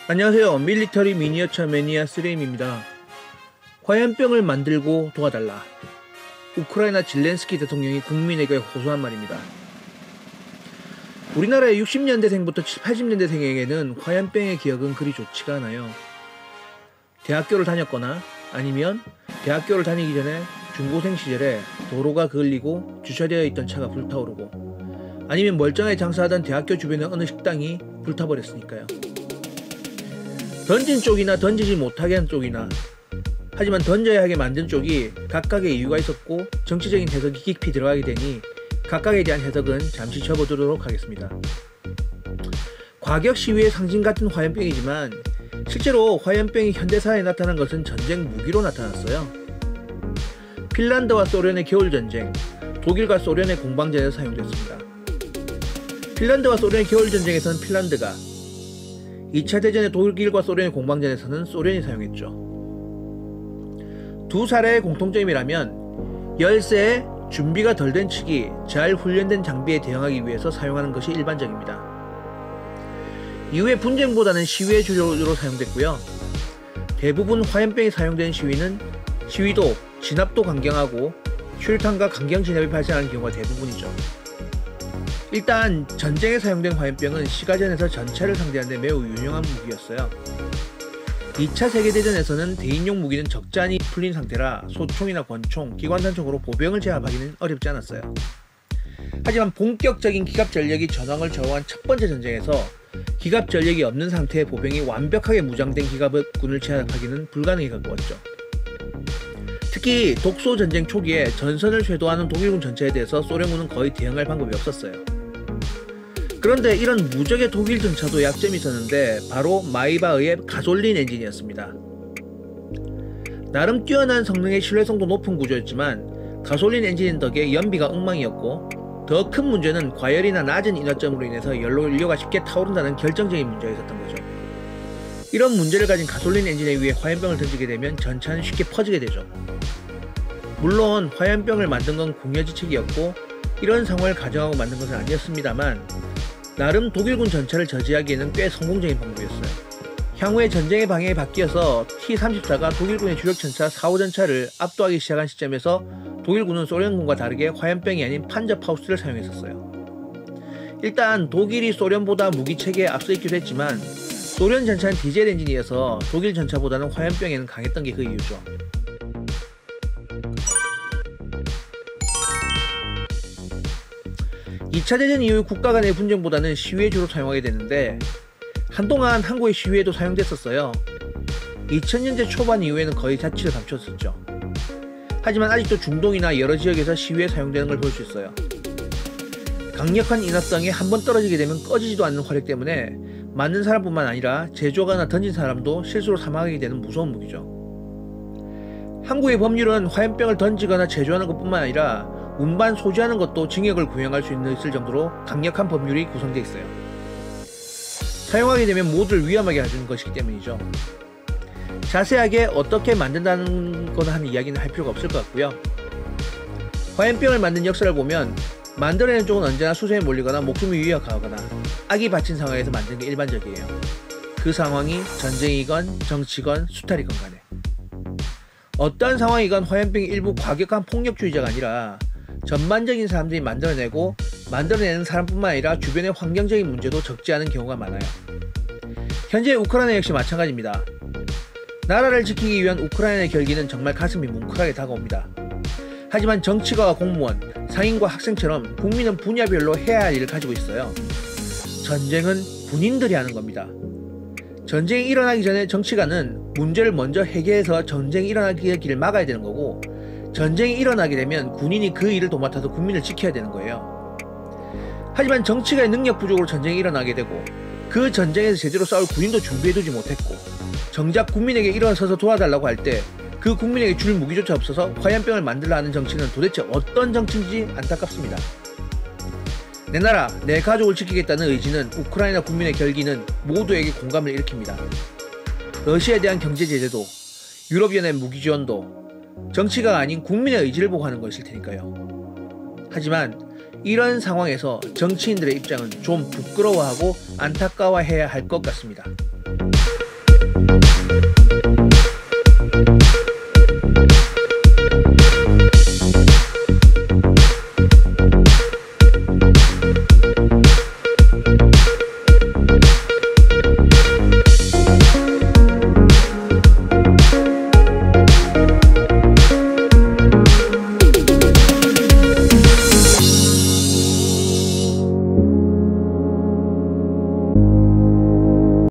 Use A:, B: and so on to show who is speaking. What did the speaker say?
A: 안녕하세요. 밀리터리 미니어처 매니아 3M입니다. 화염병을 만들고 도와달라. 우크라이나 질렌스키 대통령이 국민에게 호소한 말입니다. 우리나라의 60년대생부터 80년대생에게는 화염병의 기억은 그리 좋지가 않아요. 대학교를 다녔거나 아니면 대학교를 다니기 전에 중고생 시절에 도로가 그을리고 주차되어 있던 차가 불타오르고 아니면 멀쩡하게 장사하던 대학교 주변의 어느 식당이 불타버렸으니까요. 던진 쪽이나 던지지 못하게 한 쪽이나 하지만 던져야 하게 만든 쪽이 각각의 이유가 있었고 정치적인 해석이 깊이 들어가게 되니 각각에 대한 해석은 잠시 접어두도록 하겠습니다. 과격 시위의 상징 같은 화염병이지만 실제로 화염병이 현대사에 나타난 것은 전쟁 무기로 나타났어요. 핀란드와 소련의 겨울전쟁, 독일과 소련의 공방전에서 사용됐습니다. 핀란드와 소련의 겨울전쟁에서는 핀란드가, 2차 대전의 독일과 소련의 공방전에서는 소련이 사용했죠. 두 사례의 공통점이라면 열세에 준비가 덜 된 측이 잘 훈련된 장비에 대응하기 위해서 사용하는 것이 일반적입니다. 이후에 분쟁보다는 시위의 주류로 사용됐고요. 대부분 화염병이 사용된 시위도 진압도 강경하고 수류탄과 강경 진압이 발생하는 경우가 대부분이죠. 일단 전쟁에 사용된 화염병은 시가전에서 전차를 상대하는 데 매우 유용한 무기였어요. 2차 세계대전에서는 대인용 무기는 적잖이 풀린 상태라 소총이나 권총, 기관단총으로 보병을 제압하기는 어렵지 않았어요. 하지만 본격적인 기갑전력이 전황을 저우한 첫 번째 전쟁에서 기갑전력이 없는 상태의 보병이 완벽하게 무장된 기갑군을 제압하기는 불가능에 가까웠죠. 특히 독소전쟁 초기에 전선을 쇄도하는 독일군 전차에 대해서 소련군은 거의 대응할 방법이 없었어요. 그런데 이런 무적의 독일 전차도 약점이 있었는데 바로 마이바흐의 가솔린 엔진이었습니다. 나름 뛰어난 성능의 신뢰성도 높은 구조였지만 가솔린 엔진 덕에 연비가 엉망이었고 더 큰 문제는 과열이나 낮은 인화점으로 인해서 연료가 쉽게 타오른다는 결정적인 문제가 있었던 거죠. 이런 문제를 가진 가솔린 엔진에 의해 화염병을 던지게 되면 전차는 쉽게 퍼지게 되죠. 물론 화염병을 만든 건 궁여지책이었고 이런 상황을 가정하고 만든 것은 아니었습니다만 나름 독일군 전차를 저지하기에는 꽤 성공적인 방법이었어요. 향후에 전쟁의 방향이 바뀌어서 T-34가 독일군의 주력 전차 4호 전차를 압도하기 시작한 시점에서 독일군은 소련군과 다르게 화염병이 아닌 판저파우스를 사용했었어요. 일단 독일이 소련보다 무기체계에 앞서 있기도 했지만 소련 전차는 디젤 엔진이어서 독일 전차보다는 화염병에는 강했던 게 그 이유죠. 이 2차 대전 이후 국가 간의 분쟁보다는 시위에 주로 사용하게 됐는데 한동안 한국의 시위에도 사용됐었어요. 2000년대 초반 이후에는 거의 자취를 감췄었죠. 하지만 아직도 중동이나 여러 지역에서 시위에 사용되는 걸 볼 수 있어요. 강력한 인화성에 한번 떨어지게 되면 꺼지지도 않는 화력 때문에 맞는 사람뿐만 아니라 제조하거나 던진 사람도 실수로 사망하게 되는 무서운 무기죠. 한국의 법률은 화염병을 던지거나 제조하는 것뿐만 아니라 운반 소지하는 것도 징역을 구형할 수 있을 정도로 강력한 법률이 구성되어 있어요. 사용하게 되면 모두를 위험하게 해주는 것이기 때문이죠. 자세하게 어떻게 만든다는 거나 하는 이야기는 할 필요가 없을 것 같고요. 화염병을 만든 역사를 보면 만들어낸 쪽은 언제나 수세에 몰리거나 목숨이 위협하거나 악이 받친 상황에서 만드는 게 일반적이에요. 그 상황이 전쟁이건 정치건 수탈이건 간에 어떠한 상황이건 화염병이 일부 과격한 폭력주의자가 아니라 전반적인 사람들이 만들어내고 만들어내는 사람뿐만 아니라 주변의 환경적인 문제도 적지 않은 경우가 많아요. 현재 우크라이나 역시 마찬가지입니다. 나라를 지키기 위한 우크라이나의 결기는 정말 가슴이 뭉클하게 다가옵니다. 하지만 정치가와 공무원, 상인과 학생처럼 국민은 분야별로 해야 할 일을 가지고 있어요. 전쟁은 군인들이 하는 겁니다. 전쟁이 일어나기 전에 정치가는 문제를 먼저 해결해서 전쟁이 일어나기를 막아야 되는 거고 전쟁이 일어나게 되면 군인이 그 일을 도맡아서 국민을 지켜야 되는 거예요. 하지만 정치가의 능력 부족으로 전쟁이 일어나게 되고 그 전쟁에서 제대로 싸울 군인도 준비해두지 못했고 정작 국민에게 일어서서 도와달라고 할 때 그 국민에게 줄 무기조차 없어서 화염병을 만들라 하는 정치는 도대체 어떤 정치인지 안타깝습니다. 내 나라, 내 가족을 지키겠다는 의지는 우크라이나 국민의 결기는 모두에게 공감을 일으킵니다. 러시아에 대한 경제 제재도 유럽연합 무기 지원도 정치가 아닌 국민의 의지를 보고 하는 것일 테니까요. 하지만 이런 상황에서 정치인들의 입장은 좀 부끄러워하고 안타까워해야 할 것 같습니다.